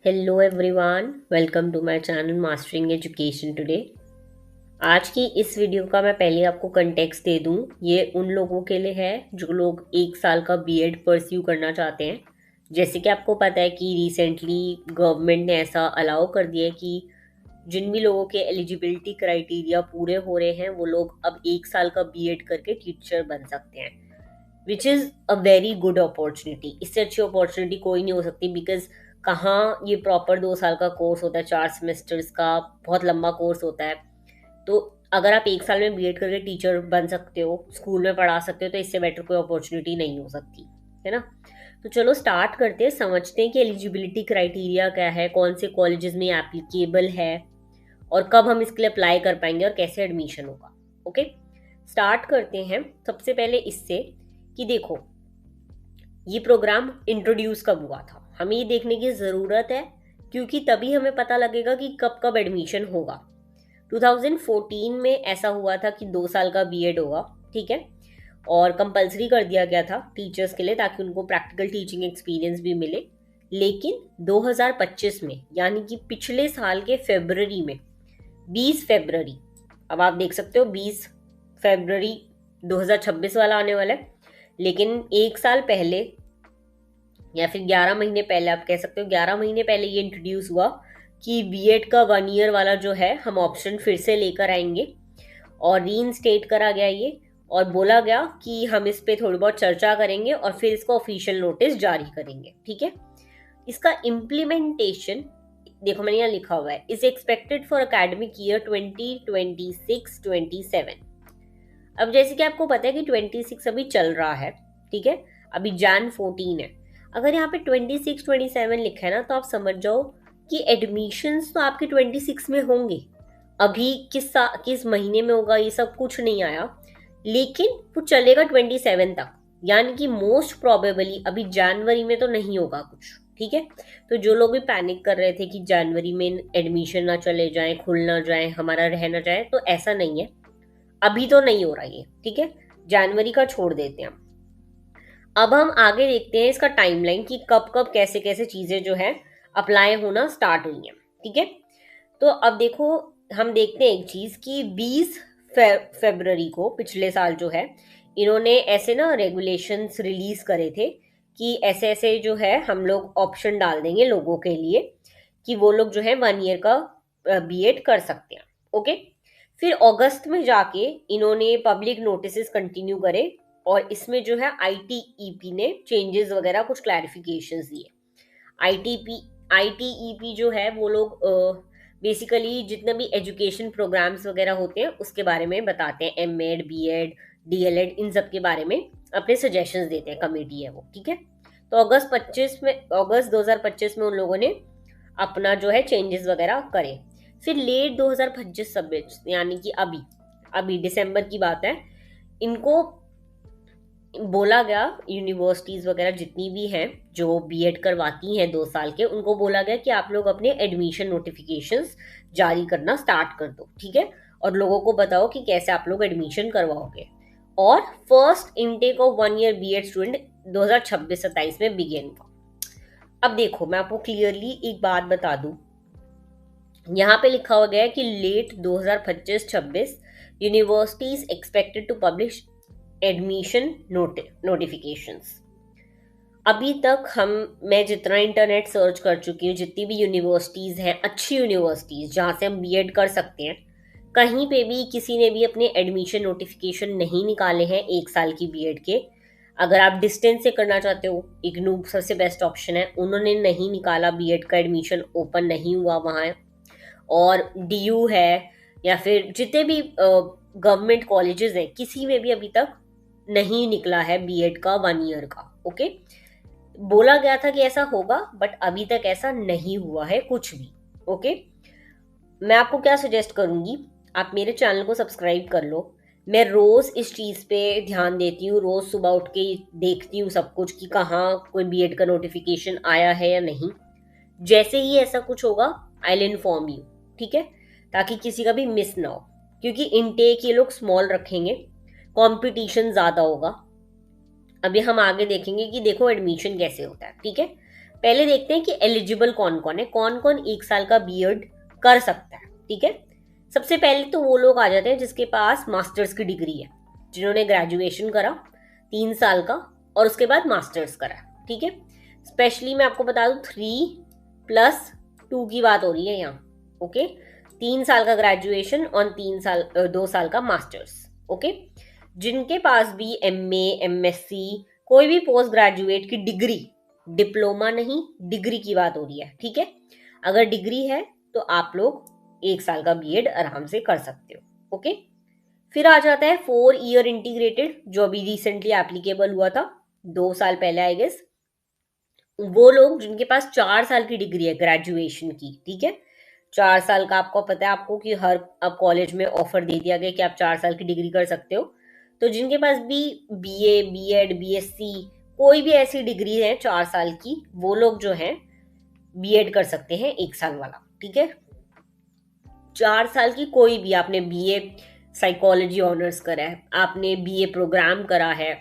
Hello everyone, welcome to my channel mastering education today. आज की इस वीडियो का मैं पहले आपको कंटेक्स्ट दे दूं। ये उन लोगों के लिए है जो लोग 1 साल का बीएड परस्यू करना चाहते हैं। जैसे कि आपको पता है कि रिसेंटली गवर्नमेंट ने ऐसा अलाउ कर दिया है कि जिन भी लोगों के एलिजिबिलिटी क्राइटेरिया पूरे हो रहे हैं वो लोग अब 1 साल का बीएड करके टीचर बन सकते हैं, which is a very good opportunity. इससे अच्छी अपॉर्चुनिटी कोई नहीं हो सकती, बिकॉज कहाँ ये प्रॉपर 2 साल का कोर्स होता है, 4 सेमेस्टर्स का बहुत लंबा कोर्स होता है। तो अगर आप 1 साल में बीएड करके टीचर बन सकते हो, स्कूल में पढ़ा सकते हो, तो इससे बेटर कोई अपॉर्चुनिटी नहीं हो सकती है ना। तो चलो स्टार्ट करते हैं, समझते हैं कि एलिजिबिलिटी क्राइटेरिया क्या है, कौन से कॉलेजेस में एप्लीकेबल है और कब हम इसके लिए अप्लाई कर पाएंगे और कैसे एडमिशन होगा। ओके, स्टार्ट करते हैं सबसे पहले इससे कि देखो ये प्रोग्राम इंट्रोड्यूस कब हुआ था। हमें ये देखने की ज़रूरत है क्योंकि तभी हमें पता लगेगा कि कब कब एडमिशन होगा। 2014 में ऐसा हुआ था कि 2 साल का बीएड होगा, ठीक है, और कंपलसरी कर दिया गया था टीचर्स के लिए ताकि उनको प्रैक्टिकल टीचिंग एक्सपीरियंस भी मिले। लेकिन 2025 में, यानी कि पिछले साल के फरवरी में, 20 फरवरी, अब आप देख सकते हो 20 फरवरी 2026 वाला आने वाला है, लेकिन 1 साल पहले या फिर 11 महीने पहले, आप कह सकते हो 11 महीने पहले ये इंट्रोड्यूस हुआ कि बीएड का 1 ईयर वाला जो है हम ऑप्शन फिर से लेकर आएंगे और रीइंस्टेट करा गया ये, और बोला गया कि हम इस पे थोड़ी बहुत चर्चा करेंगे और फिर इसका ऑफिशियल नोटिस जारी करेंगे, ठीक है। इसका इम्प्लीमेंटेशन देखो मैंने यहाँ लिखा हुआ है, is expected for academic year 2026-27। अब जैसे कि आपको पता है कि 26 अभी चल रहा है, ठीक है, अभी Jan 14 है। अगर यहाँ पे 26-27 लिखा है ना, तो आप समझ जाओ कि एडमिशन्स तो आपके 26 में होंगे। अभी किस महीने में होगा ये सब कुछ नहीं आया, लेकिन वो चलेगा 27 तक, यानी कि मोस्ट प्रोबेबली अभी जनवरी में तो नहीं होगा कुछ, ठीक है। तो जो लोग भी पैनिक कर रहे थे कि जनवरी में एडमिशन ना चले जाए, खुल ना जाए, हमारा रह ना जाए, तो ऐसा नहीं है, अभी तो नहीं हो रहा ये, ठीक है। जनवरी का छोड़ देते हैं। अब हम आगे देखते हैं इसका टाइमलाइन कि कब कब कैसे कैसे चीजें जो है अप्लाई होना स्टार्ट हुई हैं, ठीक है। तो अब देखो हम देखते हैं एक चीज कि 20 फरवरी को पिछले साल जो है इन्होंने ऐसे ना रेगुलेशंस रिलीज करे थे कि ऐसे ऐसे जो है हम लोग ऑप्शन डाल देंगे लोगों के लिए कि वो लोग जो है 1 ईयर का बीएड कर सकते हैं। ओके, फिर अगस्त में जाके इन्होंने पब्लिक नोटिस कंटिन्यू करे और इसमें जो है आईटीईपी ने चेंजेस वगैरह कुछ क्लैरिफिकेशंस दिए। आईटीईपी जो है वो लोग बेसिकली जितने भी एजुकेशन प्रोग्राम्स वगैरह होते हैं उसके बारे में बताते हैं, एमएड, बीएड, डीएलएड, इन सब के बारे में अपने सजेशंस देते हैं, कमेटी है वो, ठीक है। तो अगस्त 2025 में उन लोगों ने अपना जो है चेंजेस वगैरह करे। फिर लेट 2025 यानी कि अभी दिसंबर की बात है, इनको बोला गया, यूनिवर्सिटीज़ वगैरह जितनी भी हैं जो बीएड करवाती हैं 2 साल के, उनको बोला गया कि आप लोग अपने एडमिशन नोटिफिकेशंस जारी करना स्टार्ट कर दो, ठीक है, और लोगों को बताओ कि कैसे आप लोग एडमिशन करवाओगे। और first intake of 1 year BEd student 2026-27 में बिगेन हुआ। अब देखो मैं आपको क्लियरली एक बात बता दूं, यहाँ पे लिखा हुआ गया है कि late 2025-26 universities expected to publish admission notifications. अभी तक मैं जितना इंटरनेट सर्च कर चुकी हूँ, जितनी भी यूनिवर्सिटीज़ हैं, अच्छी यूनिवर्सिटीज़ जहाँ से हम बीएड कर सकते हैं, कहीं पे भी किसी ने भी अपने एडमिशन नोटिफिकेशन नहीं निकाले हैं 1 साल की बीएड के। अगर आप डिस्टेंस से करना चाहते हो, इग्नू सबसे बेस्ट ऑप्शन है, उन्होंने नहीं निकाला, बीएड का एडमिशन ओपन नहीं हुआ वहाँ। और डीयू है या फिर जितने भी गवर्नमेंट कॉलेजेस हैं, किसी में भी अभी तक नहीं निकला है बीएड का 1 ईयर का। ओके, बोला गया था कि ऐसा होगा, बट अभी तक ऐसा नहीं हुआ है कुछ भी। ओके, मैं आपको क्या सजेस्ट करूंगी, आप मेरे चैनल को सब्सक्राइब कर लो। मैं रोज इस चीज पे ध्यान देती हूँ, रोज सुबह उठ के देखती हूँ सब कुछ कि कहाँ कोई बीएड का नोटिफिकेशन आया है या नहीं। जैसे ही ऐसा कुछ होगा आई विल इन्फॉर्म यू, ठीक है, ताकि किसी का भी मिस ना हो, क्योंकि इनटेक ये लोग स्मॉल रखेंगे, कंपटीशन ज़्यादा होगा। अभी हम आगे देखेंगे कि देखो एडमिशन कैसे होता है, ठीक है। पहले देखते हैं कि एलिजिबल कौन कौन है, कौन कौन 1 साल का बीएड कर सकता है। ठीक है, सबसे पहले तो वो लोग आ जाते हैं जिसके पास मास्टर्स की डिग्री है, जिन्होंने ग्रेजुएशन करा 3 साल का और उसके बाद मास्टर्स करा। ठीक है, स्पेशली मैं आपको बता दूं 3+2 की बात हो रही है यहाँ। ओके, 3 साल का ग्रेजुएशन और 2 साल का मास्टर्स। ओके, जिनके पास भी MA MSc कोई भी पोस्ट ग्रेजुएट की डिग्री, डिप्लोमा नहीं डिग्री की बात हो रही है। ठीक है, अगर डिग्री है तो आप लोग 1 साल का बीएड आराम से कर सकते हो। ओके, फिर आ जाता है 4 ईयर इंटीग्रेटेड, जो अभी रिसेंटली एप्लीकेबल हुआ था 2 साल पहले आई गेस। वो लोग जिनके पास 4 साल की डिग्री है ग्रेजुएशन की। ठीक है, 4 साल का आपको पता है आपको कि हर अब कॉलेज में ऑफर दे दिया गया कि आप 4 साल की डिग्री कर सकते हो। तो जिनके पास भी BA BEd BSc कोई भी ऐसी डिग्री है 4 साल की, वो लोग जो है बीएड कर सकते हैं 1 साल वाला। ठीक है, 4 साल की कोई भी, आपने BA साइकोलॉजी ऑनर्स करा है, आपने BA प्रोग्राम करा है,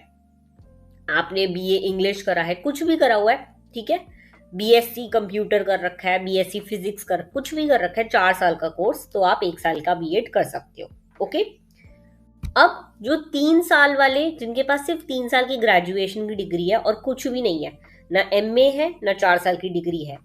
आपने BA इंग्लिश करा है, कुछ भी करा हुआ है। ठीक है, BSc कंप्यूटर कर रखा है, BSc फिजिक्स कर, कुछ भी कर रखा है 4 साल का कोर्स, तो आप 1 साल का बीएड कर सकते हो। ओके, अब जो 3 साल वाले जिनके पास सिर्फ 3 साल की ग्रेजुएशन की डिग्री है और कुछ भी नहीं है, ना MA है ना 4 साल की डिग्री है,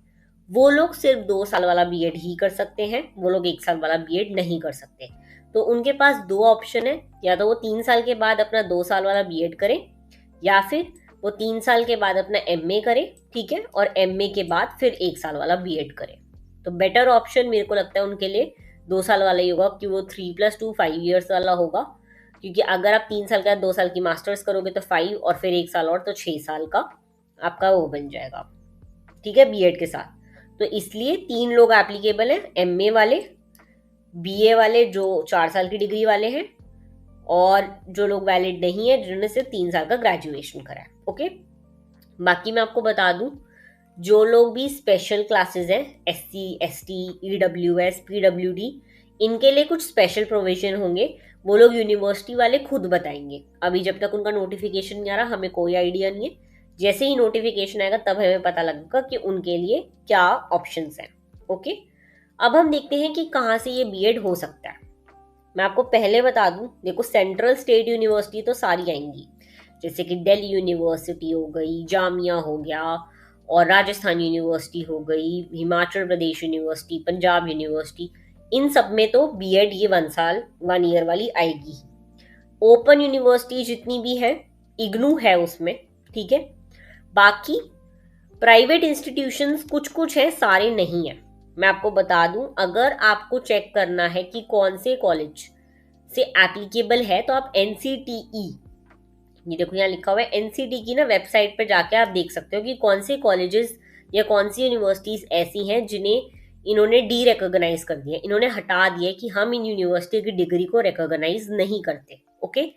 वो लोग सिर्फ 2 साल वाला बीएड ही कर सकते हैं। वो लोग 1 साल वाला बीएड नहीं कर सकते। तो उनके पास 2 ऑप्शन है, या तो वो 3 साल के बाद अपना 2 साल वाला बीएड करें, या फिर वो 3 साल के बाद अपना MA करे। ठीक है, और MA के बाद फिर 1 साल वाला बीएड करे। तो बेटर ऑप्शन मेरे को लगता है उनके लिए 2 साल वाला ही होगा, कि वो 3+2 5 ईयर्स वाला होगा। क्योंकि अगर आप 3 साल का 2 साल की मास्टर्स करोगे तो 5 और फिर 1 साल और, तो 6 साल का आपका वो बन जाएगा। ठीक है, बीएड के साथ। तो इसलिए 3 लोग एप्लीकेबल हैं, MA वाले, BA वाले जो 4 साल की डिग्री वाले हैं, और जो लोग वैलिड नहीं है जिन्होंने सिर्फ 3 साल का ग्रेजुएशन करा है। ओके, बाकी मैं आपको बता दूं, जो लोग भी स्पेशल क्लासेस हैं, SC ST EWS PWD, इनके लिए कुछ स्पेशल प्रोविजन होंगे, वो लोग यूनिवर्सिटी वाले खुद बताएंगे। अभी जब तक उनका नोटिफिकेशन नहीं आ रहा, हमें कोई आइडिया नहीं है। जैसे ही नोटिफिकेशन आएगा तब हमें पता लगेगा कि उनके लिए क्या ऑप्शंस हैं। ओके, अब हम देखते हैं कि कहाँ से ये बीएड हो सकता है। मैं आपको पहले बता दूं, देखो सेंट्रल स्टेट यूनिवर्सिटी तो सारी आएंगी, जैसे कि दिल्ली यूनिवर्सिटी हो गई, जामिया हो गया, और राजस्थान यूनिवर्सिटी हो गई, हिमाचल प्रदेश यूनिवर्सिटी, पंजाब यूनिवर्सिटी, इन सब में तो बीएड ये 1 ईयर वाली आएगी। ओपन यूनिवर्सिटी जितनी भी है, इग्नू है उसमें। ठीक है, बाकी प्राइवेट इंस्टीट्यूशंस कुछ कुछ है, सारे नहीं है। मैं आपको बता दूं, अगर आपको चेक करना है कि कौन से कॉलेज से एप्लीकेबल है, तो आप NCTE, ये देखो यहाँ लिखा हुआ है NCTE की ना वेबसाइट पर जाके आप देख सकते हो कि कौन से कॉलेजेस या कौन सी यूनिवर्सिटीज ऐसी हैं जिन्हें इन्होंने डी रिकॉग्नाइज कर दिया, इन्होंने हटा दिया कि हम इन यूनिवर्सिटी की डिग्री को रिकॉग्नाइज नहीं करते। ओके,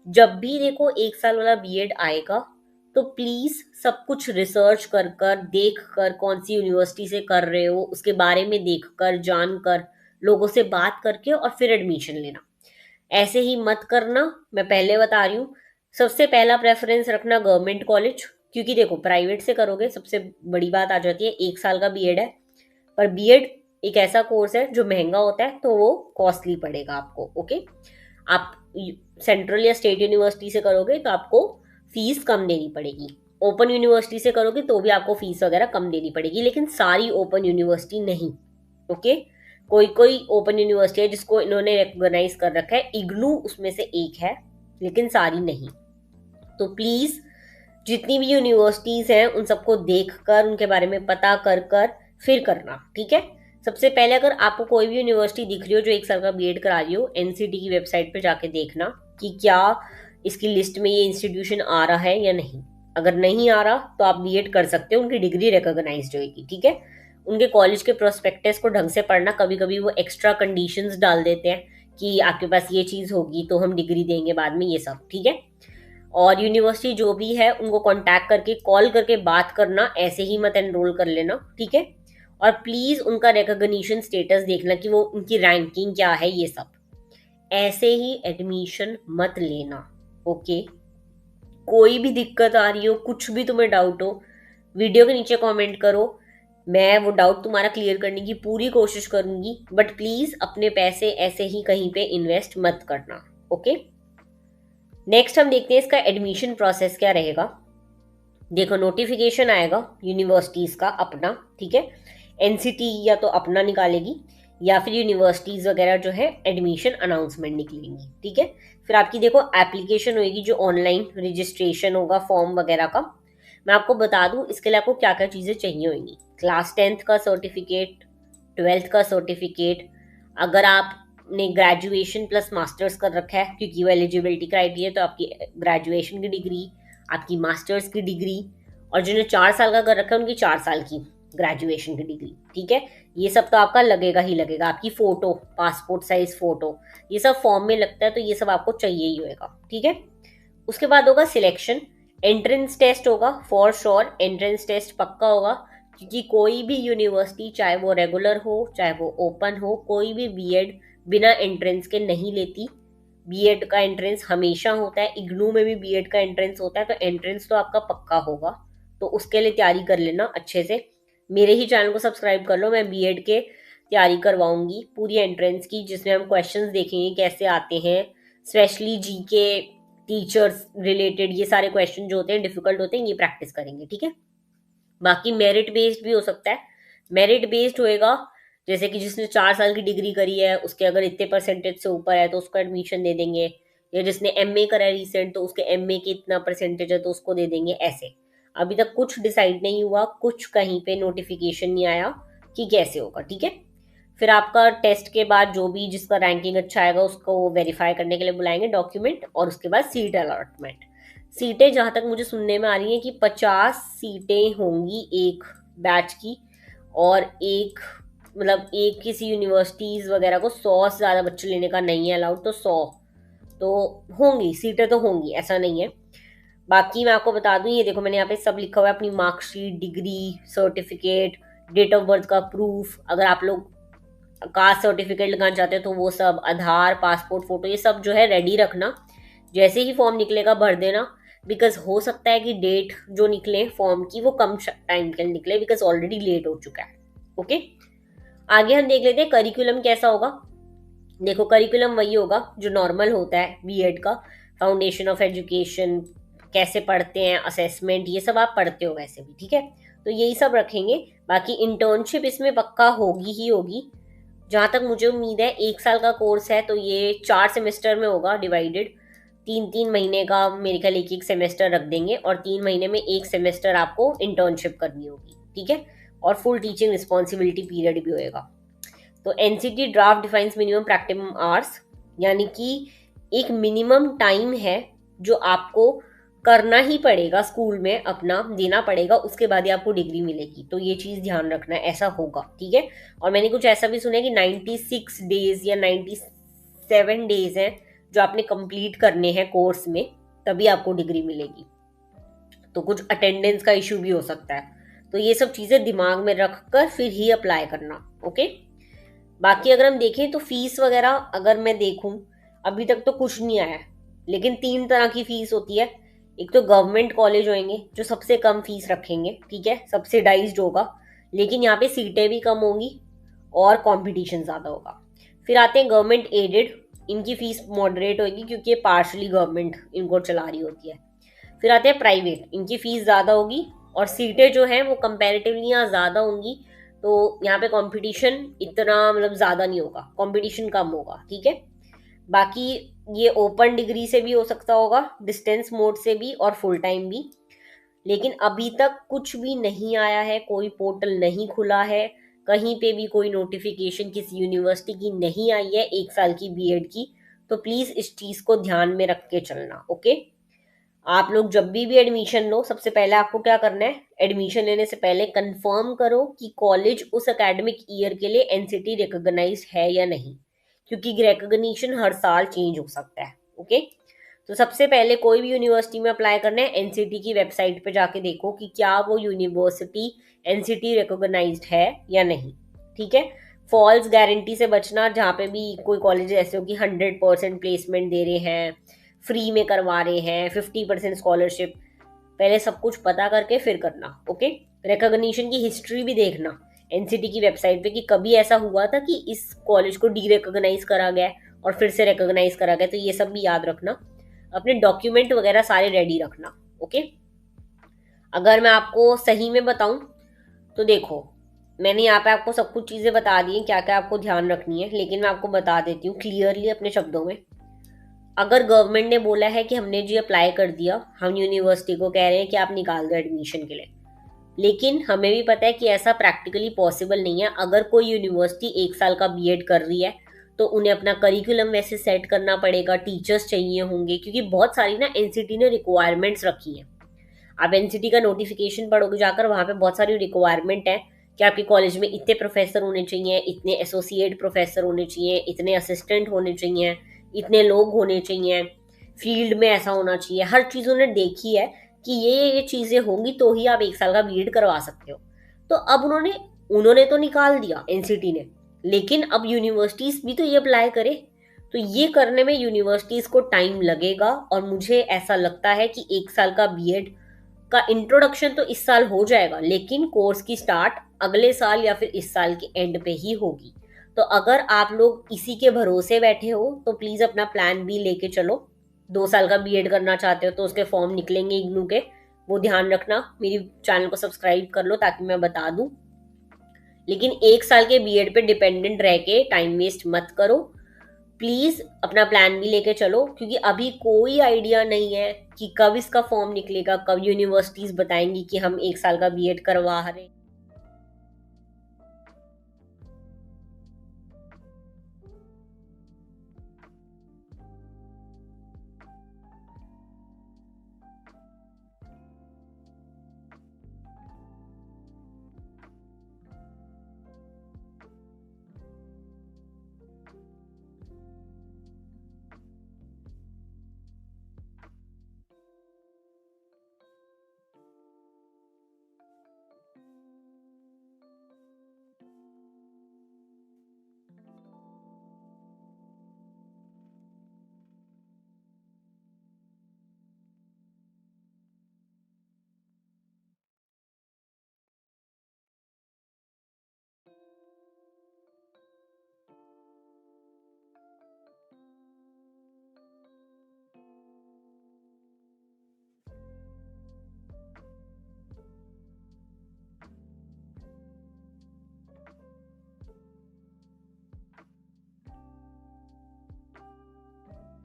जब भी देखो 1 साल वाला बीएड आएगा तो प्लीज सब कुछ रिसर्च कर कर देख कर, कौन सी यूनिवर्सिटी से कर रहे हो उसके बारे में देख कर, जान कर, लोगों से बात करके और फिर एडमिशन लेना। ऐसे ही मत करना, मैं पहले बता रही हूँ। सबसे पहला प्रेफरेंस रखना गवर्नमेंट कॉलेज, क्योंकि देखो प्राइवेट से करोगे सबसे बड़ी बात आ जाती है 1 साल का बीएड है, पर बीएड एक ऐसा कोर्स है जो महंगा होता है, तो वो कॉस्टली पड़ेगा आपको। ओके, आप सेंट्रल या स्टेट यूनिवर्सिटी से करोगे तो आपको फीस कम देनी पड़ेगी, ओपन यूनिवर्सिटी से करोगे तो भी आपको फीस वगैरह कम देनी पड़ेगी, लेकिन सारी ओपन यूनिवर्सिटी नहीं। ओके, कोई कोई ओपन यूनिवर्सिटी है जिसको इन्होंने रिकॉग्नाइज कर रखा है, इग्नू उसमें से एक है, लेकिन सारी नहीं। तो प्लीज जितनी भी यूनिवर्सिटीज हैं उन सबको देख कर, उनके बारे में पता कर कर फिर करना। ठीक है, सबसे पहले अगर आपको कोई भी यूनिवर्सिटी दिख रही हो जो 1 साल का बीएड करा रही हो, NCTE की वेबसाइट पर जाके देखना कि क्या इसकी लिस्ट में ये इंस्टीट्यूशन आ रहा है या नहीं। अगर नहीं आ रहा तो आप बीएड कर सकते हो, उनकी डिग्री रिकॉग्नाइज्ड होगी। ठीक है, उनके कॉलेज के प्रोस्पेक्टस को ढंग से पढ़ना, कभी कभी वो एक्स्ट्रा कंडीशंस डाल देते हैं कि आपके पास ये चीज़ होगी तो हम डिग्री देंगे बाद में, ये सब। ठीक है, और यूनिवर्सिटी जो भी है उनको कांटेक्ट करके, कॉल करके बात करना, ऐसे ही मत एनरोल कर लेना। ठीक है, और प्लीज उनका रिकॉग्निशन स्टेटस देखना कि वो उनकी रैंकिंग क्या है, ये सब। ऐसे ही एडमिशन मत लेना। ओके, कोई भी दिक्कत आ रही हो, कुछ भी तुम्हें डाउट हो, वीडियो के नीचे कमेंट करो, मैं वो डाउट तुम्हारा क्लियर करने की पूरी कोशिश करूंगी, बट प्लीज अपने पैसे ऐसे ही कहीं पे इन्वेस्ट मत करना। ओके, नेक्स्ट हम देखते हैं इसका एडमिशन प्रोसेस क्या रहेगा। देखो, नोटिफिकेशन आएगा यूनिवर्सिटीज का अपना, ठीक है, एनसीटी या तो अपना निकालेगी या फिर यूनिवर्सिटीज वगैरह जो है एडमिशन अनाउंसमेंट निकलेंगी, ठीक है। फिर आपकी देखो एप्लीकेशन होगी जो ऑनलाइन रजिस्ट्रेशन होगा फॉर्म वगैरह का। मैं आपको बता दूं इसके लिए आपको क्या क्या चीज़ें चाहिए होंगी। क्लास 10th का सर्टिफिकेट, 12th का सर्टिफिकेट, अगर आपने ग्रेजुएशन प्लस मास्टर्स कर रखा है, क्योंकि वो एलिजिबिलिटी क्राइटेरिया, तो आपकी ग्रेजुएशन की डिग्री, आपकी मास्टर्स की डिग्री, और जिन्होंने 4 साल का कर रखा है उनकी 4 साल की ग्रेजुएशन की डिग्री, ठीक है। ये सब तो आपका लगेगा ही लगेगा। आपकी फोटो, पासपोर्ट साइज फोटो, ये सब फॉर्म में लगता है, तो ये सब आपको चाहिए ही होगा, ठीक है। उसके बाद होगा सिलेक्शन, एंट्रेंस टेस्ट होगा फॉर श्योर, एंट्रेंस टेस्ट पक्का होगा, क्योंकि कोई भी यूनिवर्सिटी चाहे वो रेगुलर हो चाहे वो ओपन हो, कोई भी बीएड बिना एंट्रेंस के नहीं लेती। बीएड का एंट्रेंस हमेशा होता है, इग्नू में भी बीएड का एंट्रेंस होता है, तो एंट्रेंस तो आपका पक्का होगा, तो उसके लिए तैयारी कर लेना अच्छे से। मेरे ही चैनल को सब्सक्राइब कर लो, मैं बीएड के तैयारी करवाऊंगी पूरी एंट्रेंस की, जिसमें हम क्वेश्चंस देखेंगे कैसे आते हैं, स्पेशली जीके, टीचर्स रिलेटेड, ये सारे क्वेश्चन जो होते हैं डिफिकल्ट होते हैं, ये प्रैक्टिस करेंगे, ठीक है। बाकी मेरिट बेस्ड भी हो सकता है, मेरिट बेस्ड होएगा, जैसे कि जिसने 4 साल की डिग्री करी है उसके अगर इतने परसेंटेज से ऊपर है तो उसको एडमिशन दे देंगे, या जिसने एमए करा है रिसेंट तो उसके एमए के इतना परसेंटेज है तो उसको दे देंगे, ऐसे। अभी तक कुछ डिसाइड नहीं हुआ, कुछ कहीं पे नोटिफिकेशन नहीं आया कि कैसे होगा, ठीक है। फिर आपका टेस्ट के बाद जो भी जिसका रैंकिंग अच्छा आएगा उसको वेरीफाई करने के लिए बुलाएंगे डॉक्यूमेंट, और उसके बाद सीट अलॉटमेंट। सीटें जहाँ तक मुझे सुनने में आ रही हैं कि 50 सीटें होंगी एक बैच की, और एक मतलब एक किसी यूनिवर्सिटीज़ वगैरह को 100 से ज़्यादा बच्चे लेने का नहीं है अलाउड, तो 100 तो होंगी सीटें, तो होंगी, ऐसा नहीं है। बाकी मैं आपको बता दूं, ये देखो मैंने यहाँ पे सब लिखा हुआ है, अपनी marksheet, degree, certificate, date of birth का प्रूफ, अगर आप लोग कास्ट सर्टिफिकेट लगाना चाहते हो तो वो सब, आधार, पासपोर्ट फोटो, ये सब जो है रेडी रखना। जैसे ही फॉर्म निकलेगा भर देना, बिकॉज हो सकता है कि डेट जो निकले फॉर्म की वो कम टाइम के लिए निकले, बिकॉज ऑलरेडी लेट हो चुका है। ओके, आगे हम देख लेते हैं करिकुलम कैसा होगा। देखो, करिकुलम वही होगा जो नॉर्मल होता है बीएड का, फाउंडेशन ऑफ एजुकेशन, कैसे पढ़ते हैं, असेसमेंट, ये सब आप पढ़ते हो वैसे भी, ठीक है, तो यही सब रखेंगे। बाकी इंटर्नशिप इसमें पक्का होगी ही होगी, जहाँ तक मुझे उम्मीद है। 1 साल का कोर्स है तो ये 4 सेमेस्टर में होगा डिवाइडेड, 3-3 महीने का मेरे ख्याल एक सेमेस्टर रख देंगे, और 3 महीने में एक सेमेस्टर आपको इंटर्नशिप करनी होगी, ठीक है, और फुल टीचिंग रिस्पॉन्सिबिलिटी पीरियड भी होएगा। तो NCT draft defines minimum practicum hours, यानी कि एक मिनिमम टाइम है जो आपको करना ही पड़ेगा, स्कूल में अपना देना पड़ेगा, उसके बाद ही आपको डिग्री मिलेगी। तो ये चीज़ ध्यान रखना है, ऐसा होगा, ठीक है। और मैंने कुछ ऐसा भी सुना है कि 96 डेज या 97 डेज हैं जो आपने कंप्लीट करने हैं कोर्स में, तभी आपको डिग्री मिलेगी। तो कुछ अटेंडेंस का इशू भी हो सकता है, तो ये सब चीज़ें दिमाग में रख कर फिर ही अप्लाई करना। ओके, बाकी अगर हम देखें तो फीस वगैरह अगर मैं देखूं, अभी तक तो कुछ नहीं आया है, लेकिन 3 तरह की फीस होती है। एक तो गवर्नमेंट कॉलेज होंगे जो सबसे कम फीस रखेंगे, ठीक है, सब्सिडाइज्ड होगा, लेकिन यहाँ पे सीटें भी कम होंगी और कंपटीशन ज़्यादा होगा। फिर आते हैं गवर्नमेंट एडेड, इनकी फीस मॉडरेट होगी क्योंकि ये पार्शली गवर्नमेंट इनको चला रही होती है। फिर आते हैं प्राइवेट, इनकी फीस ज़्यादा होगी और सीटें जो हैं वो कंपैरेटिवली यहाँ ज़्यादा होंगी, तो यहाँ पे कंपटीशन इतना मतलब ज़्यादा नहीं होगा, कंपटीशन कम होगा, ठीक है। बाकी ये ओपन डिग्री से भी हो सकता होगा, डिस्टेंस मोड से भी, और फुल टाइम भी, लेकिन अभी तक कुछ भी नहीं आया है, कोई पोर्टल नहीं खुला है, कहीं पे भी कोई नोटिफिकेशन किसी यूनिवर्सिटी की नहीं आई है 1 साल की बीएड की। तो प्लीज़ इस चीज़ को ध्यान में रख के चलना। ओके, आप लोग जब भी एडमिशन लो, सबसे पहले आपको क्या करना है, एडमिशन लेने से पहले कंफर्म करो कि कॉलेज उस एकेडमिक ईयर के लिए एनसीटी रिकॉग्नाइज्ड है या नहीं, क्योंकि रिकॉग्निशन हर साल चेंज हो सकता है। ओके, तो सबसे पहले कोई भी यूनिवर्सिटी में अप्लाई करना है, एनसीटी की वेबसाइट पे जाके देखो कि क्या वो यूनिवर्सिटी एनसीटी रिकॉग्नाइज्ड है या नहीं, ठीक है। फॉल्स गारंटी से बचना, जहाँ पे भी कोई कॉलेज ऐसे हो कि 100% प्लेसमेंट दे रहे हैं, फ्री में करवा रहे हैं, 50% स्कॉलरशिप, पहले सब कुछ पता करके फिर करना। ओके, रिकॉग्निशन की हिस्ट्री भी देखना एनसीटी की वेबसाइट पे कि कभी ऐसा हुआ था कि इस कॉलेज को डी रिकॉग्नाइज करा गया और फिर से रिकॉग्नाइज करा गया, तो ये सब भी याद रखना। अपने डॉक्यूमेंट वगैरह सारे रेडी रखना। ओके, अगर मैं आपको सही में बताऊं तो देखो, मैंने यहाँ पे आपको सब कुछ चीज़ें बता दी हैं क्या क्या आपको ध्यान रखनी है, लेकिन मैं आपको बता देती हूँ क्लियरली अपने शब्दों में। अगर गवर्नमेंट ने बोला है कि हमने जी अप्लाई कर दिया, हम यूनिवर्सिटी को कह रहे हैं कि आप निकाल दो एडमिशन के लिए, लेकिन हमें भी पता है कि ऐसा प्रैक्टिकली पॉसिबल नहीं है। अगर कोई यूनिवर्सिटी 1 साल का बीएड कर रही है तो उन्हें अपना करिकुलम वैसे सेट करना पड़ेगा, टीचर्स चाहिए होंगे, क्योंकि बहुत सारी ना एनसीटी ने रिक्वायरमेंट्स रखी हैं। आप एनसीटी का नोटिफिकेशन पढ़ोगे जाकर, वहाँ पे बहुत सारी रिक्वायरमेंट है कि आपके कॉलेज में इतने प्रोफेसर होने चाहिए, इतने एसोसिएट प्रोफेसर होने चाहिए, इतने असिस्टेंट होने चाहिए, इतने लोग होने चाहिए, फील्ड में ऐसा होना चाहिए। हर चीज़ उन्होंने देखी है कि ये चीज़ें होंगी तो ही आप 1 साल का बीएड करवा सकते हो। तो अब उन्होंने उन्होंने तो निकाल दिया एनसीटी ने, लेकिन अब यूनिवर्सिटीज़ भी तो ये अप्लाई करे। तो ये करने में यूनिवर्सिटीज़ को टाइम लगेगा, और मुझे ऐसा लगता है कि 1 साल का बीएड का इंट्रोडक्शन तो इस साल हो जाएगा, लेकिन कोर्स की स्टार्ट अगले साल या फिर इस साल के एंड पे ही होगी। तो अगर आप लोग इसी के भरोसे बैठे हो तो प्लीज अपना प्लान बी लेके चलो। 2 साल का बीएड करना चाहते हो तो उसके फॉर्म निकलेंगे इग्नू के, वो ध्यान रखना। मेरी चैनल को सब्सक्राइब कर लो ताकि मैं बता दूं। लेकिन 1 साल के बीएड पे डिपेंडेंट रह के टाइम वेस्ट मत करो। प्लीज अपना प्लान भी लेके चलो, क्योंकि अभी कोई आइडिया नहीं है कि कब इसका फॉर्म निकलेगा, कब यूनिवर्सिटीज बताएंगी कि हम 1 साल का बीएड करवा रहे हैं।